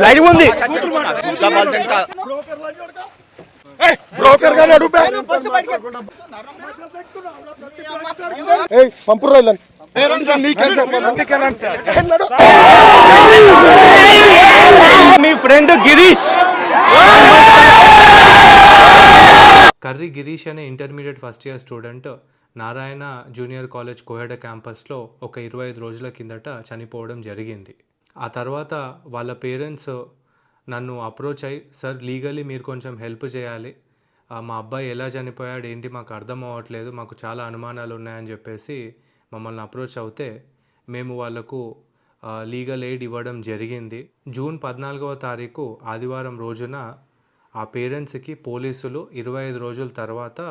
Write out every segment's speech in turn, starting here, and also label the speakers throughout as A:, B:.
A: Live ఉంది broker గాని అడుగు పంపు రోజులని మీ ఫ్రెండ్ గిరీష్
B: కర్రీ గిరీష్ అనే intermediate first year student Narayana junior college Koheda క్యాంపస్లో ఒక 25 రోజుల కిందట చనిపోవడం జరిగింది. ఆ తర్వాత వాళ్ళ పేరెంట్స్ నన్ను అప్రోచ్ అయ్యి, సార్ లీగలీ మీరు కొంచెం హెల్ప్ చేయాలి, మా అబ్బాయి ఎలా చనిపోయాడు ఏంటి మాకు అర్థం అవ్వట్లేదు, మాకు చాలా అనుమానాలు ఉన్నాయని చెప్పేసి మమ్మల్ని అప్రోచ్ అవుతే మేము వాళ్ళకు లీగల్ ఎయిడ్ ఇవ్వడం జరిగింది. జూన్ 14వ తారీఖు ఆదివారం రోజున ఆ పేరెంట్స్కి పోలీసులు 25 రోజుల తర్వాత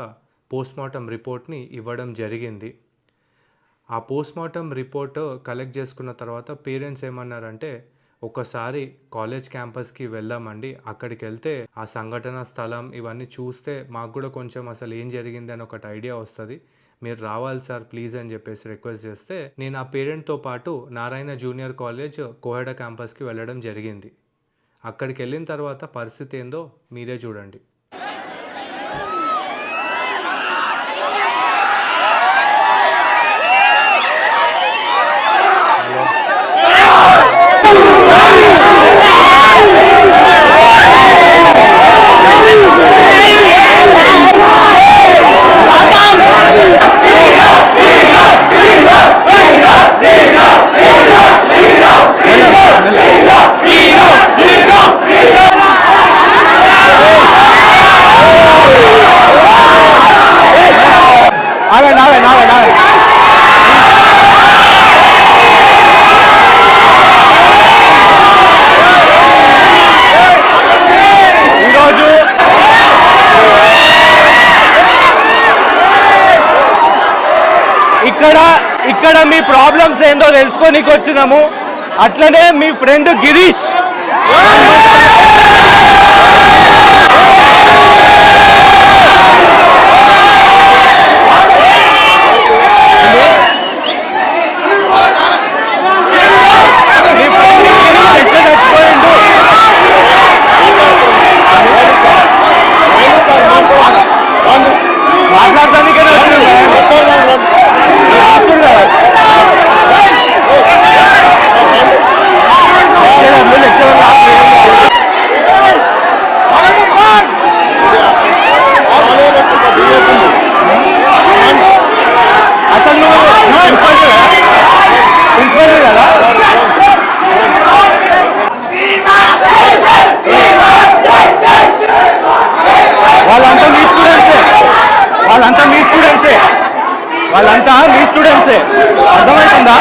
B: పోస్ట్మార్టం రిపోర్ట్ని ఇవ్వడం జరిగింది. ఆ పోస్ట్మార్టం రిపోర్ట్ కలెక్ట్ చేసుకున్న తర్వాత పేరెంట్స్ ఏమన్నారంటే, ఒకసారి కాలేజ్ క్యాంపస్కి వెళ్దామండి, అక్కడికి వెళ్తే ఆ సంఘటన స్థలం ఇవన్నీ చూస్తే మాకు కూడా కొంచెం అసలు ఏం జరిగింది అని ఒకటి ఐడియా వస్తుంది, మీరు రావాలి సార్ ప్లీజ్ అని చెప్పేసి రిక్వెస్ట్ చేస్తే నేను ఆ పేరెంట్తో పాటు నారాయణ జూనియర్ కాలేజ్ కోహెడ క్యాంపస్కి వెళ్ళడం జరిగింది. అక్కడికి వెళ్ళిన తర్వాత పరిస్థితి ఏందో మీరే చూడండి. ఇక్కడ మీ ప్రాబ్లమ్స్ ఏందో తెలుసుకోనికి వచ్చినాము. అట్లనే మీ ఫ్రెండ్ గిరీష్ వాళ్ళంతా మీ స్టూడెంట్సే, అర్థమవుతుందా?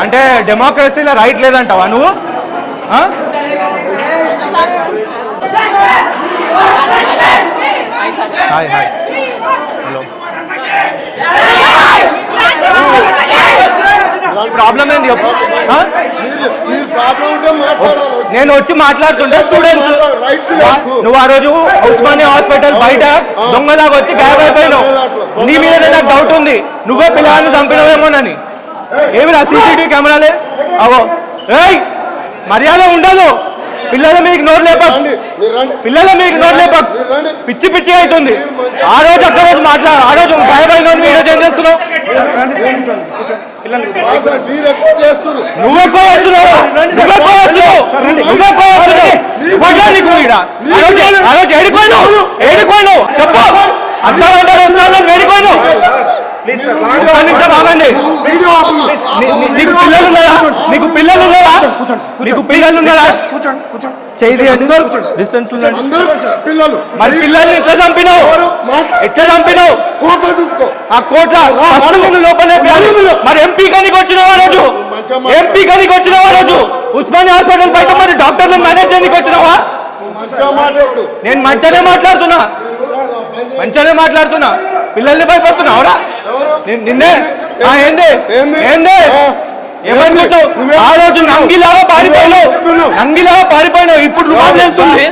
B: అంటే డెమోక్రసీలో రైట్ లేదంటావా నువ్వు? హాయ్ హాయ్ హలో, ప్రాబ్లం ఏంది? నేను వచ్చి మాట్లాడుతుంటే స్టూడెంట్స్, నువ్వు ఆ రోజు ఉస్మానియా హాస్పిటల్ బయట దొంగలాగా వచ్చి గాయబ్ అయిపోయినావు. నీ మీద నాకు డౌట్ ఉంది, నువ్వే పిల్లల్ని చంపినవేమోనని. ఏమి రా సీసీటీవీ కెమెరాలే? అవో ఏయ్ మర్యాద ఉండదు, పిల్లల మీకు నోరు లేపక్, పిల్లల మీకు నోరు లేపక్, పిచ్చి పిచ్చి అవుతుంది. ఆ రోజు అక్కడ రోజు మాట్లాడు, ఆ రోజు గాయబైన వీడియో ఏం చేస్తున్నావు? నువ్వెక్కువ వస్తున్నావు, ఆ రోజు ఏడిపోయినావు చెప్పు, అర్థం ఏడిపోయినావు. నీకు పిల్లలు ఉన్నారా? మరి పిల్లల్ని ఎట్లా చంపినావు? ఆ కోట్ల లోపలే. మరి ఎంపీ కనికి వచ్చినావా రోజు? ఉస్మానియా హాస్పిటల్ బయట మరి డాక్టర్లను మేనేజ్ చేయడానికి వచ్చినావా? నేను మంచిగానే మాట్లాడుతున్నా, పిల్లల్ని భయపడుతున్నావురా? నిన్నే ఏంది
A: ఏమనుకుంటావు? ఆ రోజు నంగిలాగా పారిపోయినావు ఇప్పుడు రుబాబ్ చేస్తుంది.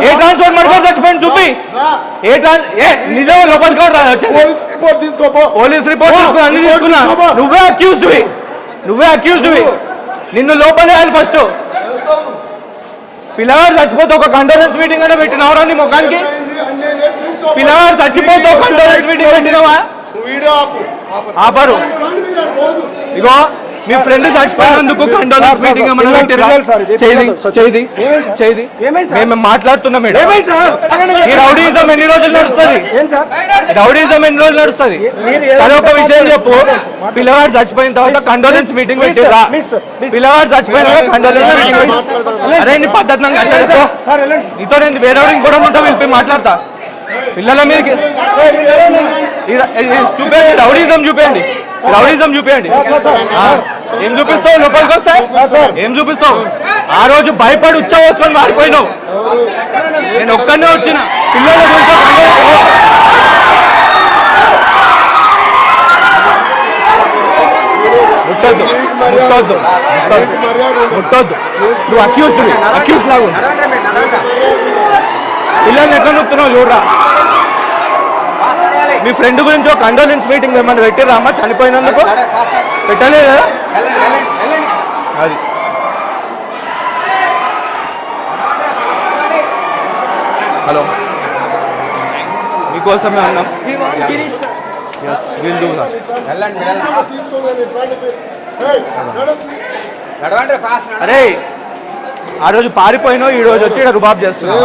A: ఏ ట్రాన్స్పోర్ట్ మర్చిపోయి చచ్చిపోయింది చూపి. నిజం లోపలికి పోలీస్ రిపోర్ట్ అన్ని తీసుకున్నా. నువ్వే అక్యూజ్డ్వి. నిన్ను లోపలే ఆయన ఫస్ట్. పిల్లగాడు చచ్చిపోతే ఒక కండోలెన్స్ మీటింగ్ అనే పెట్టినవరా నీ ముఖానికి? పిల్లగాడు చచ్చిపోతే ఒక కండోలెన్స్ మీటింగ్ పెట్టినవా? ఆపరు. ఇగో మీ ఫ్రెండ్ చచ్చిపోయినందుకు కండోలెన్స్ మీటింగ్ మేము మాట్లాడుతున్నాం మేడం. ఈ రౌడీజం ఎన్ని రోజులు నడుస్తుంది? సరే ఒక విషయం చెప్పు. పిల్లవాడు చచ్చిపోయిన తర్వాత కండోలెన్స్ మీటింగ్ పెట్టిరా? పిల్లవాడు చచ్చిపోయిన కండోలెన్స్ మీటింగ్ అరే నీ పద్ధతి నీతో నేను వేరే కూడా ఉంటా వెళ్ళి మాట్లాడతా. పిల్లల మీదకి చూపండి, రౌడీజం చూపండి. ఏం చూపిస్తావు? లోపలికి వస్తాయి ఏం చూపిస్తావు? ఆ రోజు భయపడి ఉచ్చవచ్చుకొని మారిపోయినావు. నేను ఒక్కనే వచ్చిన పిల్లల ముట్టొద్దు. నువ్వు అక్యూజ్ లాగా పిల్లల్ని ఎట్లా నొక్కుతున్నావు చూడరా. మీ ఫ్రెండ్ గురించి ఒక కండోలెన్స్ మీటింగ్ ఏమన్నా పెట్టిరా అమ్మ చనిపోయినందుకు? పెట్టలేదు కదా అది. హలో మీకోసమే అన్నాం. అరే ఆ రోజు పారిపోయినావు, ఈ రోజు వచ్చి రుబాబ్ చేస్తున్నావు.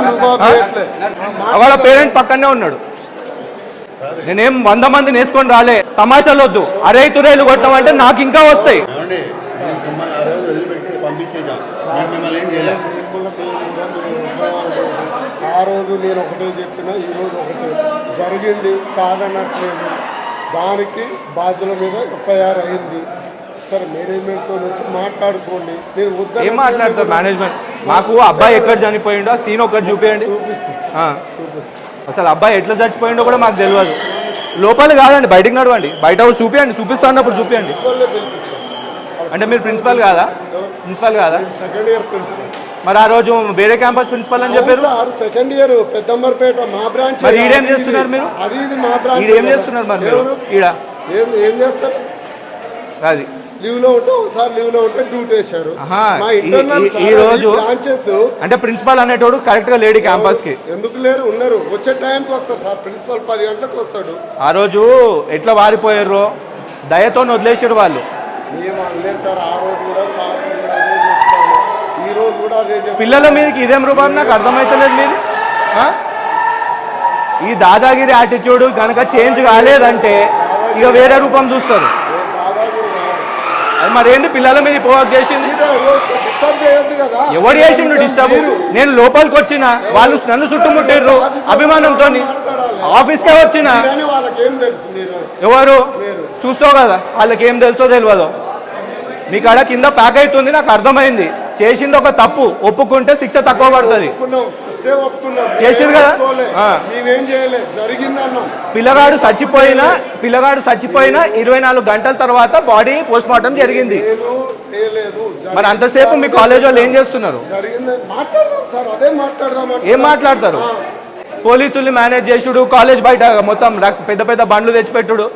A: వాళ్ళ పేరెంట్ పక్కనే ఉన్నాడు. నేనేం 100 మందిని వేసుకొని రాలే. తమాషాలు వద్దు. అరే తురేలు కొట్టమంటే నాకు ఇంకా వస్తాయి.
C: ఆ రోజు నేను ఒకటే చెప్పిన, ఈరోజు ఒకటే జరిగింది కాదనట్లేదు. దానికి బాధ్యుల మీద ఎఫ్ఐఆర్ అయింది. సరే మేనేజ్మెంట్తో వచ్చి మాట్లాడుకోండి. నేను
A: ఏం మాట్లాడతారు మేనేజ్మెంట్? మాకు అబ్బాయి ఎక్కడ చనిపోయిండో సీన్ ఒకటి చూపించండి. అసలు అబ్బాయి ఎట్లా చచ్చిపోయిండో కూడా మాకు తెలియదు. లోపల కాదండి, బయటకు నడవండి. బయట చూపించండి, చూపిస్తా అన్నప్పుడు చూపించండి. అంటే మీరు ప్రిన్సిపల్ కాదా?
C: Second year principal.
A: మరి ఆ రోజు వేరే క్యాంపస్ ప్రిన్సిపల్ అని చెప్పారు.
C: సెకండ్ ఇయర్ పెద్దంబర్పేట మా బ్రాంచ్.
A: మరి ఈడేం చేస్తున్నారు మీరు?
C: అది మా బ్రాంచ్.
A: ఈడేం చేస్తున్నారు మరి మీరు? ఈడ
C: ఏం చేస్తారు?
A: అది
C: లీవ్ లో ఉంటే ఒకసారి లీవ్ లో ఉంటే డ్యూటీ వేశారు.
A: ఈ రోజు అంటే ప్రిన్సిపల్ అనేటోడు కరెక్ట్ గా లేడీ క్యాంపస్ కి
C: ఎందుకు లేరు? ఉన్నారు, వచ్చే టైంకి వస్తారు సార్. ప్రిన్సిపల్ 10 గంటలకు వస్తాడు.
A: ఆ రోజు ఎట్లా వారిపోయారు? దయతో వదిలేసారు వాళ్ళు.
C: మేము అనలేదు సార్. ఆ రోజు కూడా సార్ అదే చెప్తాను, ఈ రోజు కూడా అదే చెప్తాను.
A: పిల్లల మీదకి ఇదేం రూపం నాకు అర్థమవుతలేదు. మీరు ఈ దాదాగిరి యాటిట్యూడ్ కనుక చేంజ్ కాలేదంటే ఇక వేరే రూపం చూస్తారు. అది మరేంది పిల్లల మీద పోవాక్ చేసింది? ఎవరు చేసిండు డిస్టర్బ్? నేను లోపలికి వచ్చిన, వాళ్ళు నన్ను చుట్టుముట్టిర్రు అభిమానంతో. ఆఫీస్కే వచ్చిన, ఎవరు చూస్తావు కదా, వాళ్ళకి ఏం తెలుసో తెలియదు. మీ కాడ కింద ప్యాక్ అవుతుంది, నాకు అర్థమైంది. చేసింది ఒక తప్పు, ఒప్పుకుంటే శిక్ష తక్కువ పడుతుంది. చేసింది కదా. పిల్లగాడు చచ్చిపోయినా 24 గంటల తర్వాత బాడీ పోస్ట్ మార్టం జరిగింది. మరి అంతసేపు మీ కాలేజ్ వాళ్ళు ఏం చేస్తున్నారు? ఏం మాట్లాడతారు? పోలీసుల్ని మేనేజ్ చేసుడు, కాలేజ్ బయట మొత్తం పెద్ద పెద్ద బండ్లు తెచ్చిపెట్టుడు.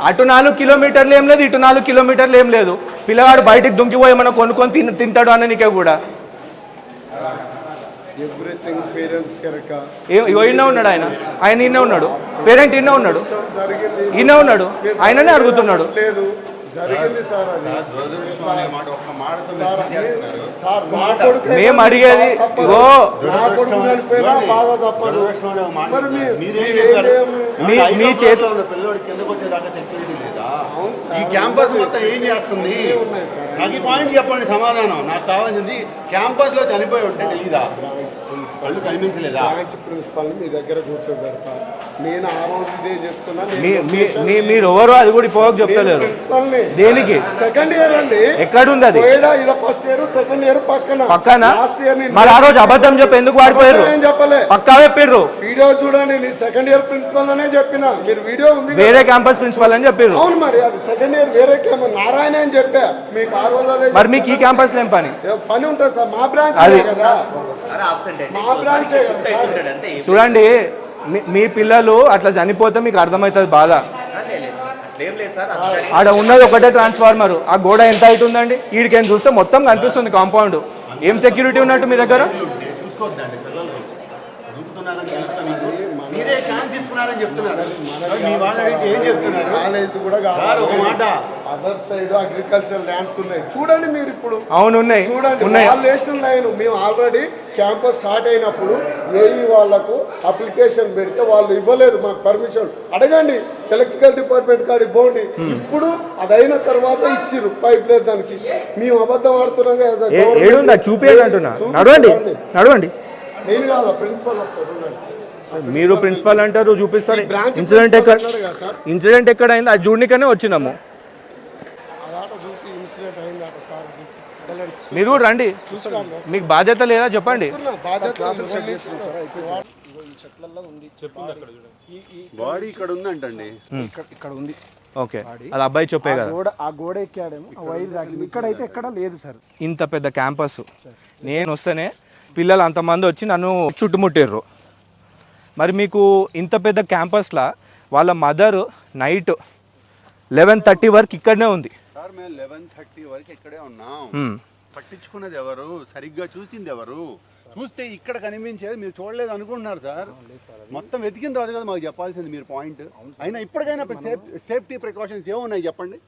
A: అటు 4 కిలోమీటర్లు ఏం లేదు, ఇటు 4 కిలోమీటర్లు ఏం లేదు. పిల్లగాడు బయటికి దుంకిపోయి ఏమన్నా కొనుక్కొని తింటాడు అన్న నీకే కూడా. ఇన్నే ఉన్నాడు ఆయన ఇన్నే ఉన్నాడు, పేరెంట్ ఇన్నే ఉన్నాడు, ఆయననే అడుగుతున్నాడు. మేము అడిగేది ఇగో మీ చేతి
D: ఈ క్యాంపస్ మొత్తం ఏం చేస్తుంది? నాకు ఈ పాయింట్ చెప్పండి, సమాధానం నాకు కావాల్సింది. క్యాంపస్ లో చనిపోయి ఉంటే తెలీదా? కళ్ళు కనిపించలేదా?
C: బ్రాంచ్ ప్రిన్సిపల్ని మీ దగ్గర కూర్చోబెడతా. నేను ఆ రోజు ఇదే చెప్తున్నా.
A: మీరు ఎవరు అది కూడా పోవకు చెప్తలేరు.
C: ప్రిన్సిపల్ని
A: దేనికి?
C: సెకండ్ ఇయర్ అండి.
A: ఎక్కడుంది అది?
C: ఇలా ఫస్ట్ ఇయర్ సెకండ్ ఇయర్ పక్కన లాస్ట్ ఇయర్
A: మరి ఆ రోజు అబద్ధం చెప్పి ఎందుకు వాడిపోయారు?
C: చెప్పలే,
A: పక్కా చెప్పారు.
C: వీడియో చూడండి. నేను సెకండ్ ఇయర్ ప్రిన్సిపల్ అనే చెప్పిన. మీరు వీడియో ఉంది,
A: వేరే క్యాంపస్ ప్రిన్సిపల్ అని చెప్పారు.
C: అవును, మరి అది సెకండ్ ఇయర్ వేరే నారాయణ అని చెప్పా మీకు ఆ రోజు.
A: మరి మీకు ఈ క్యాంపస్ లో ఏం పని
C: ఉంటుంది సార్? మా బ్రాంచ్ కదా, మా బ్రాంచే కదా.
A: చూడండి, మీ పిల్లలు అట్లా చనిపోతే మీకు అర్థమవుతుంది బాధ. ఆడ ఉన్నది ఒకటే ట్రాన్స్ఫార్మర్. ఆ గోడ ఎంత హైట్ ఉందండి? ఈడికేం చూస్తే మొత్తం కనిపిస్తుంది కాంపౌండ్. ఏం సెక్యూరిటీ ఉన్నట్టు మీ దగ్గర?
D: చూసుకోవద్దండి, మీరే ఛాన్స్ ఇస్తున్నారని చెప్తున్నారు. మీ వాళ్ళు అడిగితే ఏం చెప్తున్నారు?
C: కాలేజ్ కూడా
D: సార్, ఒక మాట,
C: అదర్ సైడ్ అగ్రికల్చర్ ల్యాండ్స్ ఉన్నాయి చూడండి మీరు ఇప్పుడు.
A: అవును, ఉన్నాయి.
C: చూడండి,
A: ఉన్నాయి.
C: వాల్యుయేషన్ లైన్ మేము ఆల్రెడీ క్యాంపస్ స్టార్ట్ అయినప్పుడు ఏఈ వాళ్ళకు అప్లికేషన్ పెడితే వాళ్ళు ఇవ్వలేదు మాకు పర్మిషన్. అడగండి ఎలక్ట్రికల్ డిపార్ట్మెంట్ కాడి పోండి. ఇప్పుడు అది అయిన తర్వాత ఇచ్చిర్రు పైప్ లేదు దానికి. మేము అబద్ధం ఆడుతున్నాం.
A: చూపించండి అంటున్నా. నడవండి, నడవండి.
C: నేను కాదు, ప్రిన్సిపల్ వస్తారు.
A: మీరు ప్రిన్సిపల్ అంటారు, చూపిస్తారు. ఇన్సిడెంట్ ఎక్కడ, ఇన్సిడెంట్ ఎక్కడ అయింది అది చూడనికనే వచ్చినాము. మీరు కూడా రండి. మీకు బాధ్యత లేదా చెప్పండి.
D: బాడీ ఇక్కడ ఉందంటండి.
C: ఇక్కడ ఉంది.
A: ఓకే, అది అబ్బాయి చెప్పే కదా.
C: ఆ గోడ ఎక్కాడేమో, వైర్ తాకింది. ఇక్కడైతే ఎక్కడ లేదు సార్.
A: ఇంత పెద్ద క్యాంపస్ నేను వస్తేనే పిల్లలు అంతమంది వచ్చి నన్ను చుట్టుముట్టారు. మరి మీకు ఇంత పెద్ద క్యాంపస్లో వాళ్ళ మదర్ నైట్ 11:30 వరకు ఇక్కడనే ఉంది.
D: సార్, మేము 11:30 వరకు ఇక్కడే ఉన్నాం. పట్టించుకున్నది ఎవరు? సరిగ్గా చూసింది ఎవరు? చూస్తే ఇక్కడ కనిపించేది మీరు చూడలేదు అనుకుంటున్నారు సార్. మొత్తం వెతికిన తర్వాత కదా మాకు చెప్పాల్సింది మీరు పాయింట్. అయినా ఇప్పటికైనా సేఫ్టీ ప్రికాషన్స్ ఏమున్నాయి చెప్పండి.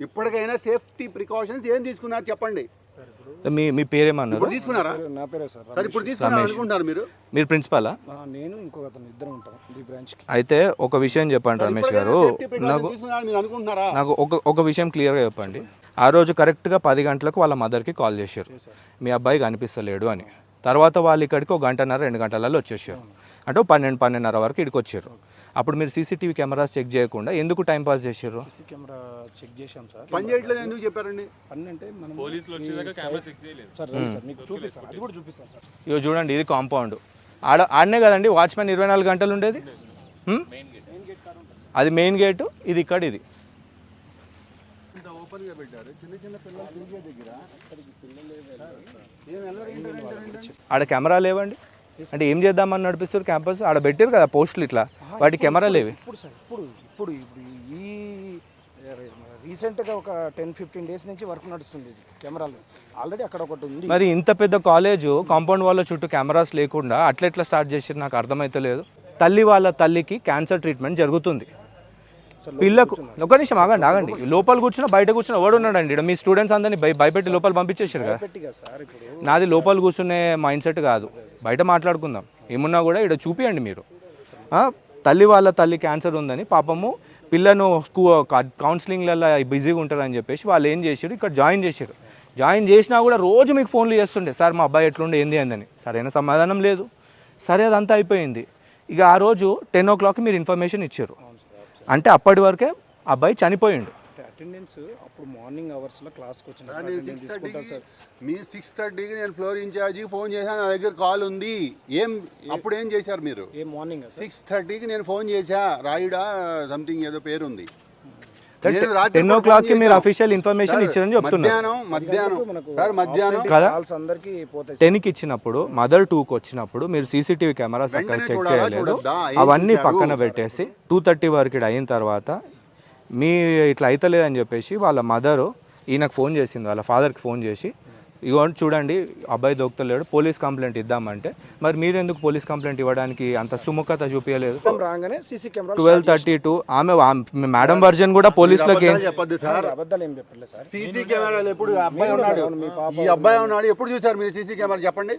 D: ఇప్పటికైనా సేఫ్టీ ప్రికాషన్స్ ఏం తీసుకున్నారు చెప్పండి.
A: మీ పేరేమన్నారు?
D: తీసుకున్నారా?
C: నా పేరే సార్.
D: సార్, ఇప్పుడు తీసుకున్నారు అనుకుంటారు మీరు.
A: మీరు ప్రిన్సిపాలా?
C: నేను ఇంకొక అతను ఇద్దరం ఉంటాం ఈ బ్రాంచ్ కి.
A: అయితే ఒక విషయం చెప్పండి రమేష్ గారు. నాకు ఒక విషయం క్లియర్గా చెప్పండి. ఆ రోజు కరెక్ట్గా 10 గంటలకు వాళ్ళ మదర్కి కాల్ చేశారు, మీ అబ్బాయి కనిపిస్తలేడు అని. తర్వాత వాళ్ళు ఇక్కడికి 1 గంటన్నర 2 గంటలలో వచ్చేసారు. అంటే 12-12:30 వరకు ఇక్కడికి వచ్చారు. అప్పుడు మీరు సీసీటీవీ కెమెరాస్ చెక్ చేయకుండా ఎందుకు టైం పాస్ చేశారు?
C: సీసీ కెమెరా చెక్ చేశాం సార్.
D: పని చేయట్లేదు ఎందుకు చెప్పారండి?
C: పని అంటే మనం పోలీసులు వచ్చేదాకా కెమెరా చెక్ చేయలేదు సార్. సార్ మీకు చూపిస్తాను, అది కూడా చూపిస్తాను సార్.
A: ఇగో చూడండి, ఇది కాంపౌండ్. ఆడనే కదండి వాచ్మెన్ 24 గంటలు ఉండేది. అది మెయిన్ గేటు, ఇది ఇక్కడ. ఇది
D: ఓపెన్గా పెట్టారు. చిన్న చిన్న పిల్లలు తిరిగే దగ్గర
A: ఆడ కెమెరా లేవండి. అంటే ఏం చేద్దామని నడిపిస్తారు క్యాంపస్? ఆడ పెట్టారు కదా పోస్టులు, ఇట్లా వాటి కెమెరా లేవి.
C: ఇప్పుడు సార్ ఇప్పుడు ఈ రీసెంట్గా ఒక 10-15 డేస్ నుంచి వర్క్ నడుస్తుంది కెమెరాలు. ఆల్రెడీ అక్కడ ఒకటి ఉంది.
A: మరి ఇంత పెద్ద కాలేజ్ కాంపౌండ్ వాళ్ళ చుట్టూ కెమెరాస్ లేకుండా అట్లా స్టార్ట్ చేసారు? నాకు అర్థమైతలేదు. వాళ్ళ తల్లికి క్యాన్సర్ ట్రీట్మెంట్ జరుగుతుంది. పిల్లకు ఒక నిమిషం ఆగండి. లోపల కూర్చున్నా బయట కూర్చున్నా ఎవడు ఉన్నాడండి? ఇక్కడ మీ స్టూడెంట్స్ అందరినీ భయపెట్టి లోపల పంపించేసారు కదా. నాది లోపల కూర్చునే మైండ్ సెట్ కాదు, బయట మాట్లాడుకుందాం. ఏమున్నా కూడా ఇక్కడ చూపియండి మీరు. వాళ్ళ తల్లి క్యాన్సర్ ఉందని పాపము పిల్లను కౌన్సిలింగ్లలో బిజీగా ఉంటారని చెప్పేసి వాళ్ళు ఏం చేశారు, ఇక్కడ జాయిన్ చేశారు. జాయిన్ చేసినా కూడా రోజు మీకు ఫోన్లు చేస్తుండే, సార్ మా అబ్బాయి ఎట్లుండే ఏంది అని. సరైన సమాధానం లేదు. సరే, అదంతా అయిపోయింది. ఇక ఆ రోజు 10 o'clock మీరు ఇన్ఫర్మేషన్ ఇచ్చారు. అంటే అప్పటి వరకే అబ్బాయి చనిపోయిండు.
C: అటెండెన్స్ అప్పుడు మార్నింగ్ అవర్స్లో క్లాస్కి వచ్చిన
D: మీ 6:30కి నేను ఫ్లోర్ ఇన్ఛార్జికి ఫోన్ చేశాను, నా దగ్గర కాల్ ఉంది. అప్పుడు ఏం చేశారు మీరు? 6:30కి నేను ఫోన్ చేశా, రాయుడా సంథింగ్ ఏదో పేరు ఉంది.
A: 10 o'clock మీరు అఫీషియల్ ఇన్ఫర్మేషన్ ఇచ్చారని చెప్తున్నారు.
D: మధ్యాహ్నం
A: కదా 10కి ఇచ్చినప్పుడు, మదర్ 2కి వచ్చినప్పుడు మీరు సీసీటీవీ కెమెరాస్ అక్కడ చెక్ చేయలేదు. అవన్నీ పక్కన పెట్టేసి 2:30 వరకు అయిన తర్వాత మీ ఇట్లా అవుతలేదని చెప్పేసి వాళ్ళ మదరు ఈయనకు ఫోన్ చేసింది, వాళ్ళ ఫాదర్కి ఫోన్ చేసి, ఇగో చూడండి అబ్బాయి దొరుకుతలేడు, పోలీస్ కంప్లైంట్ ఇద్దామంటే మరి మీరు ఎందుకు పోలీస్ కంప్లైంట్ ఇవ్వడానికి అంత సుముఖత చూపించలేదు? 12:32 ఆమె మేడం వర్జన్ కూడా పోలీసులకి
D: సీసీ కెమెరాలు ఎప్పుడు అబ్బాయి ఉన్నాడు ఎప్పుడు చూసారు మీరు? సీసీ కెమెరా చెప్పండి.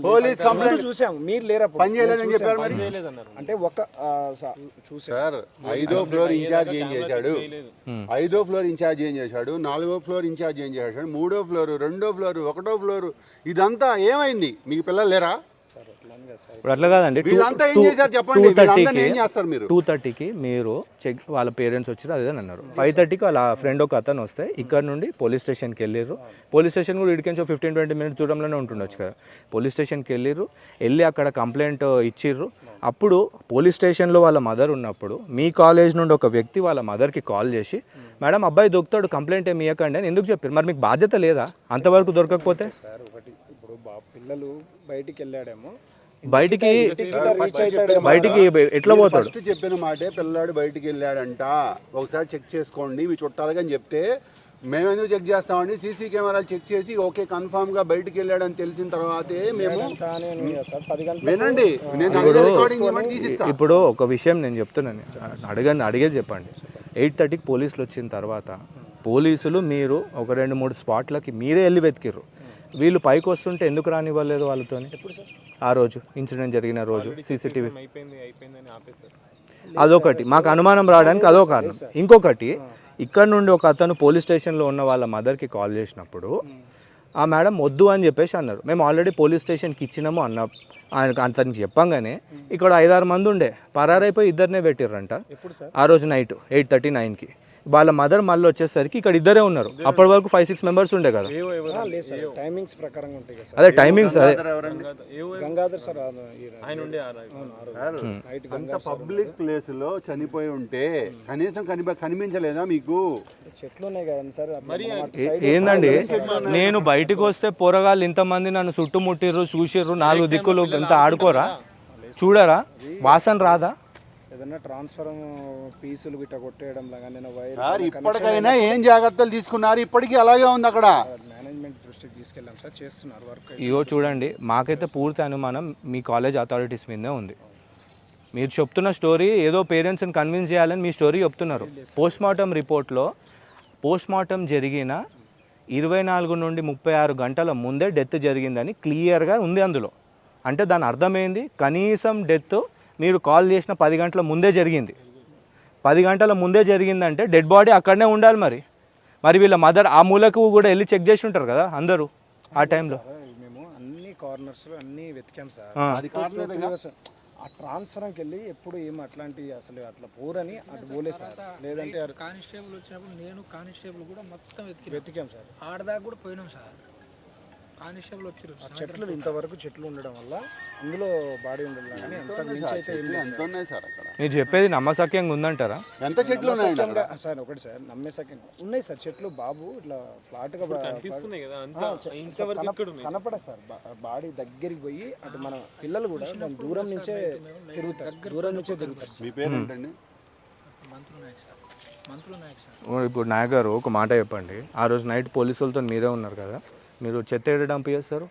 D: పోలీస్ కంప్లైంట్
C: చూసాము, మీరు లేరు,
D: పని చేయలేదని చెప్పారు. మరి
C: అంటే ఒక
D: సార్ 5వ ఫ్లోర్ ఇన్ఛార్జ్ ఏం చేశాడు? 5వ ఫ్లోర్ ఇన్ఛార్జ్ ఏం చేశాడు? 4వ ఫ్లోర్ ఇన్ఛార్జ్ ఏం చేశాడు? 3వ ఫ్లోరు, 2వ ఫ్లోరు, 1వ ఫ్లోరు, ఇదంతా ఏమైంది? మీకు పిల్లలు లేరా?
A: ఇప్పుడు అట్లా కాదండి.
D: వీళ్ళంతా ఏం చేశారు చెప్పండి? వీళ్ళందరినీ ఏం చేస్తారు మీరు?
A: 2:30కి మీరు చెక్ వాళ్ళ పేరెంట్స్ వచ్చారు అదే అన్నారు. 5:30కి వాళ్ళ ఫ్రెండ్ ఒక అతను వస్తే ఇక్కడ నుండి పోలీస్ స్టేషన్కి వెళ్ళిర్రు. పోలీస్ స్టేషన్ కూడా ఇడికి 15-20 మినిట్స్ దూరంలోనే ఉంటుండొచ్చు కదా. పోలీస్ స్టేషన్కి వెళ్ళి అక్కడ కంప్లైంట్ ఇచ్చిర్రు. అప్పుడు పోలీస్ స్టేషన్లో వాళ్ళ మదర్ ఉన్నప్పుడు మీ కాలేజ్ నుండి ఒక వ్యక్తి వాళ్ళ మదర్కి కాల్ చేసి మేడం అబ్బాయి దొరుకుతాడు కంప్లైంట్ ఏమి ఇవ్వకండి అని ఎందుకు చెప్పారు? మరి మీకు బాధ్యత లేదా అంతవరకు దొరకకపోతే?
C: సార్ ఒకటి ఇప్పుడు పిల్లలు బయటికి వెళ్ళాడేమో,
A: బయటికి ఎట్లా పోతాడు?
D: ఫస్ట్ చెప్పిన మాటే పిల్లాడు బయటికి వెళ్ళాడంట, ఒకసారి చెక్ చేసుకోండి మీ చుట్టాలుగా అని చెప్తే మేము ఎందుకు చెక్ చేస్తామండి? సీసీ కెమెరాలు చెక్ చేసి ఓకే కన్ఫామ్ గా బయటికి వెళ్ళాడని తెలిసిన తర్వాతే మేము వినండి.
A: ఇప్పుడు ఒక విషయం నేను చెప్తున్నాను, అడిగేది చెప్పండి. 8:30కి పోలీసులు వచ్చిన తర్వాత పోలీసులు మీరు ఒక 2-3 స్పాట్లకి మీరే వెళ్ళి వెతికిర్రు. వీళ్ళు పైకి వస్తుంటే ఎందుకు రానివ్వలేదు వాళ్ళతో? ఆ రోజు ఇన్సిడెంట్ జరిగిన రోజు సీసీటీవీ అదొకటి మాకు అనుమానం రావడానికి అదో కారణం. ఇంకొకటి ఇక్కడ నుండి ఒక అతను పోలీస్ స్టేషన్లో ఉన్న వాళ్ళ మదర్కి కాల్ చేసినప్పుడు ఆ మేడం వద్దు అని చెప్పేసి అన్నారు. మేము ఆల్రెడీ పోలీస్ స్టేషన్కి ఇచ్చినాము ఆయనకు అతనికి చెప్పంగానే ఇక్కడ 5-6 మంది ఉండే పరారైపోయి ఇద్దరినే పెట్టిర్రంట. ఆ రోజు నైట్ 8:39కి వాళ్ళ మదర్ మళ్ళీ వచ్చేసరికి ఇక్కడ ఇద్దరే ఉన్నారు. అప్పటి వరకు 5-6 మెంబర్స్ ఉండే కదా.
C: టైమింగ్స్ ప్రకారంగా ఉంటాయి కదా.
A: అదే టైమింగ్స్ అదే
C: గంగాధర్ సార్
D: అంత పబ్లిక్ ప్లేస్ లో చనిపోయి ఉంటే కనీసం కనిపించలేదా మీకు?
C: చెట్లు ఉన్నాయి కదండి సార్.
A: ఏందండి నేను బయటకు వస్తే పోరగాళ్ళు ఇంతమంది నన్ను చుట్టుముట్టిర్రు, చూసిర్రు, 4 దిక్కులు ఇంత ఆడుకోరా, చూడరా, వాసన రాదా?
C: ఏదన్నా ట్రాన్స్ఫర్ పీసులు గిట్ట కొట్టేయడం
D: ఇప్పటికైనా ఏం జాగ్రత్తలు తీసుకున్నారు? ఇప్పటికీ అలాగే ఉంది అక్కడ.
C: మేనేజ్మెంట్ దృష్టికి తీసుకెళ్ళాం సార్, చేస్తున్నారు వర్క్.
A: ఇగో చూడండి మాకైతే పూర్తి అనుమానం మీ కాలేజ్ అథారిటీస్ మీదే ఉంది. మీరు చెప్తున్న స్టోరీ ఏదో పేరెంట్స్ని కన్విన్స్ చేయాలని మీ స్టోరీ చెప్తున్నారు. పోస్ట్మార్టం రిపోర్ట్లో పోస్ట్మార్టం జరిగిన 24 నుండి 36 గంటల ముందే డెత్ జరిగిందని క్లియర్గా ఉంది అందులో. అంటే దాని అర్థమైంది కనీసం డెత్ మీరు కాల్ చేసిన 10 గంటల ముందే జరిగింది. 10 గంటల ముందే జరిగిందంటే డెడ్ బాడీ అక్కడనే ఉండాలి. మరి వీళ్ళ మదర్ ఆ మూలకు కూడా వెళ్ళి చెక్ చేసి ఉంటారు కదా అందరూ ఆ టైంలో.
C: మేము అన్ని కార్నర్స్ అన్ని వెతికాం సార్. ఆ ట్రాన్స్ఫర్కి వెళ్ళి ఎప్పుడు ఏం అట్లాంటి అసలు అట్లా పోరని అటు పోలే సార్. లేదంటే
E: కానిస్టేబుల్ వచ్చినప్పుడు నేను కానిస్టేబుల్ కూడా మొత్తం
C: వెతికాం సార్.
E: ఆడదాకా కూడా పోయినాం సార్. కానిస్టేబుల్ వచ్చారు.
C: చెట్లు ఇంతవరకు చెట్లు ఉండడం వల్ల అందులో బాడీ ఉండదు కానీ
D: ఎంత ఉన్నాయి సార్ అక్కడ?
A: మీరు చెప్పేది నమ్మసక్యంగా ఉందంటారా?
D: ఎంత చెట్లు ఉన్నాయి
C: సార్? ఒకటి సార్ నమ్మేసక్యంగా ఉన్నాయి సార్ చెట్లు. బాబు ఇట్లా ఫ్లాట్ గా కనపడ సార్. బాడీ దగ్గరికి పోయి అటు మన పిల్లలు కూడా దూరం నుంచే తిరుగుతారు.
D: మీ పేరు ఏంటండి?
A: ఇప్పుడు నాయక్ గారు ఒక మాట చెప్పండి. ఆ రోజు నైట్ పోలీసులతో మీరే ఉన్నారు కదా, మీరు చెత్త ఏడు డంప్ చేస్తారు?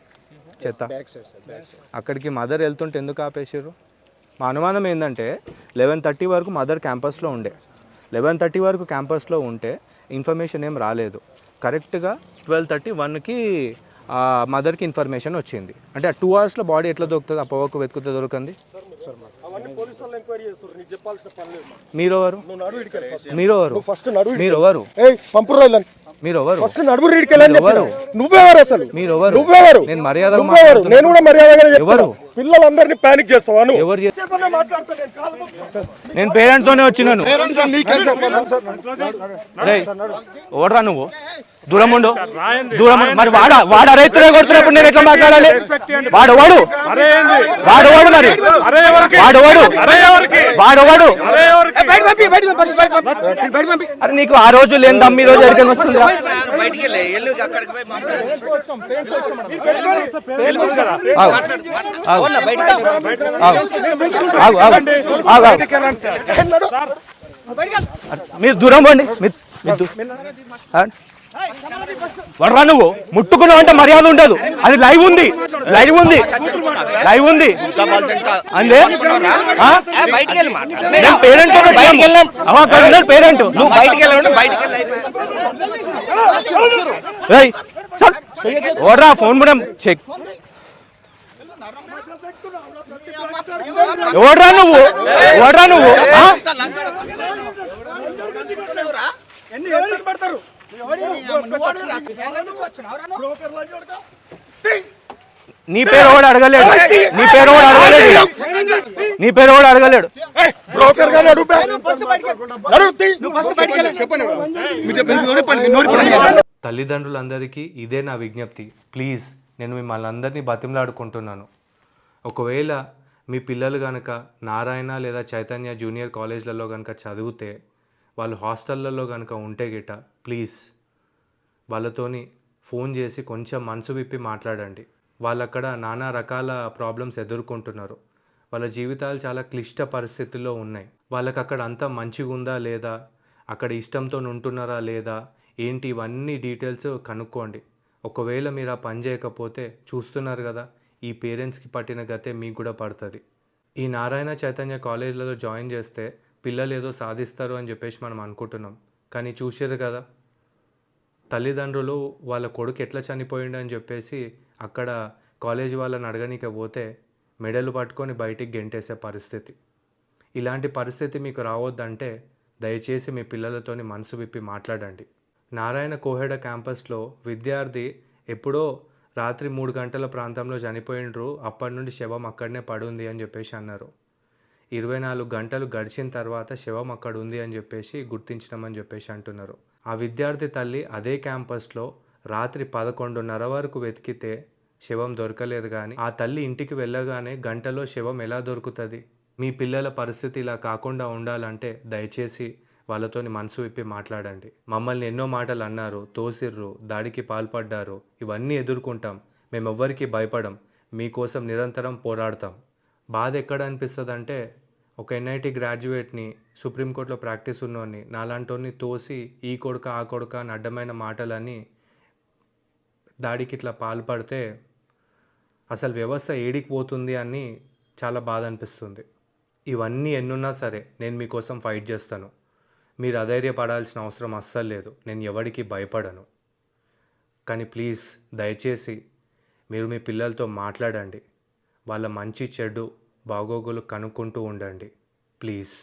A: చెత్త అక్కడికి మదర్ వెళ్తుంటే ఎందుకు ఆపేసారు? మా అనుమానం ఏంటంటే 11:30 వరకు మదర్ క్యాంపస్లో ఉండే. 11:30 వరకు క్యాంపస్లో ఉంటే ఇన్ఫర్మేషన్ ఏం రాలేదు. కరెక్ట్గా 12:31కి మదర్కి ఇన్ఫర్మేషన్ వచ్చింది. అంటే ఆ 2 అవర్స్లో బాడీ ఎట్లా దొరుకుతుంది? ఆ పొగకు వెతుకుతే దొరకంది. మీరెవరు?
C: నువ్వెవరు అసలు? నువ్వెవరు?
A: నేను మర్యాద
C: నేను కూడా మర్యాదగా పిల్లలందరినీ పానిక్ చేస్తావా?
A: ఎవరు? నేను పేరెంట్ తోనే వచ్చినాను. ఓడరా నువ్వు, దూరం ఉండు. మరి వాడు రైతులే కొడుతున్నప్పుడు నేను ఎట్లా మాట్లాడాలి? వాడు మరి అరే నీకు ఆ రోజు లేని దమ్మి ఈ రోజు ఎక్కడికి వస్తుందా? మీరు దూరం పోండి. వడరా నువ్వు, ముట్టుకున్నావు అంటే మర్యాద ఉండదు. అది లైవ్ ఉంది అందే. పేరెంట్ పేరెంట్ ఓడరా ఫోన్ కూడా చెక్. ఓడరా నువ్వు నీ పేరు కూడా అడగలేడు, నీ పేరు కూడా అడగలేడు, నీ పేరు కూడా అడగలేడు.
B: తల్లిదండ్రులందరికీ ఇదే నా విజ్ఞప్తి. ప్లీజ్, నేను మిమ్మల్ని అందరినీ బతిమలాడుకుంటున్నాను. ఒకవేళ మీ పిల్లలు కనుక నారాయణ లేదా చైతన్య జూనియర్ కాలేజ్లలో కనుక చదివితే, వాళ్ళు హాస్టళ్ళల్లో కనుక ఉంటే గిట ప్లీజ్ వాళ్ళతోని ఫోన్ చేసి కొంచెం మనసు విప్పి మాట్లాడండి. వాళ్ళు అక్కడ నానా రకాల ప్రాబ్లమ్స్ ఎదుర్కొంటున్నారు. వాళ్ళ జీవితాలు చాలా క్లిష్ట పరిస్థితుల్లో ఉన్నాయి. వాళ్ళకి అక్కడ అంతా మంచిగా ఉందా లేదా, అక్కడ ఇష్టంతో ఉంటున్నారా లేదా ఏంటి, ఇవన్నీ డీటెయిల్స్ కనుక్కోండి. ఒకవేళ మీరు ఆ పని చేయకపోతే చూస్తున్నారు కదా, ఈ పేరెంట్స్కి పట్టిన గతే మీకు కూడా పడుతుంది. ఈ నారాయణ చైతన్య కాలేజ్లలో జాయిన్ చేస్తే పిల్లలు ఏదో సాధిస్తారు అని చెప్పేసి మనం అనుకుంటున్నాం. కానీ చూసారు కదా, తల్లిదండ్రులు వాళ్ళ కొడుకు ఎట్లా చనిపోయిండు అని చెప్పేసి అక్కడ కాలేజీ వాళ్ళని అడగనీక పోతే మెడలు పట్టుకొని బయటికి గెంటేసే పరిస్థితి. ఇలాంటి పరిస్థితి మీకు రావద్దంటే దయచేసి మీ పిల్లలతోని మనసు విప్పి మాట్లాడండి. నారాయణ కోహెడ క్యాంపస్లో విద్యార్థి ఎప్పుడో రాత్రి 3 గంటల ప్రాంతంలో చనిపోయిండ్రు, అప్పటి నుండి శవం అక్కడనే పడుంది అని చెప్పేసి అన్నారు. 24 గంటలు గడిచిన తర్వాత శవం అక్కడ ఉంది అని చెప్పేసి గుర్తించినామని చెప్పేసి అంటున్నారు. ఆ విద్యార్థి తల్లి అదే క్యాంపస్లో రాత్రి 11:30 వరకు వెతికితే శవం దొరకలేదు. కానీ ఆ తల్లి ఇంటికి వెళ్ళగానే గంటలో శవం ఎలా దొరుకుతుంది? మీ పిల్లల పరిస్థితి ఇలా కాకుండా ఉండాలంటే దయచేసి వాళ్ళతోని మనసు విప్పి మాట్లాడండి. మమ్మల్ని ఎన్నో మాటలు అన్నారు, తోసిర్రు, దాడికి పాల్పడ్డారు, ఇవన్నీ ఎదుర్కొంటాం. మేమెవ్వరికి భయపడం, మీకోసం నిరంతరం పోరాడతాం. బాధ ఎక్కడ అనిపిస్తుంది అంటే, ఒక ఎన్ఐటి గ్రాడ్యుయేట్ని, సుప్రీంకోర్టులో ప్రాక్టీస్ ఉన్నోని, నాలాంటోని తోసి ఈ కొడుక ఆ కొడుక అని అడ్డమైన మాటలని దాడికి ఇట్లా పాల్పడితే అసలు వ్యవస్థ ఏడికి పోతుంది అని చాలా బాధ అనిపిస్తుంది. ఇవన్నీ ఎన్నున్నా సరే నేను మీకోసం ఫైట్ చేస్తాను. మీరు అధైర్యపడాల్సిన అవసరం అస్సలు లేదు. నేను ఎవరికి భయపడను. కానీ ప్లీజ్ దయచేసి మీరు మీ పిల్లలతో మాట్లాడండి. వాళ్ళ మంచి చెడు బాగోగులు కనుక్కుంటూ ఉండండి ప్లీజ్.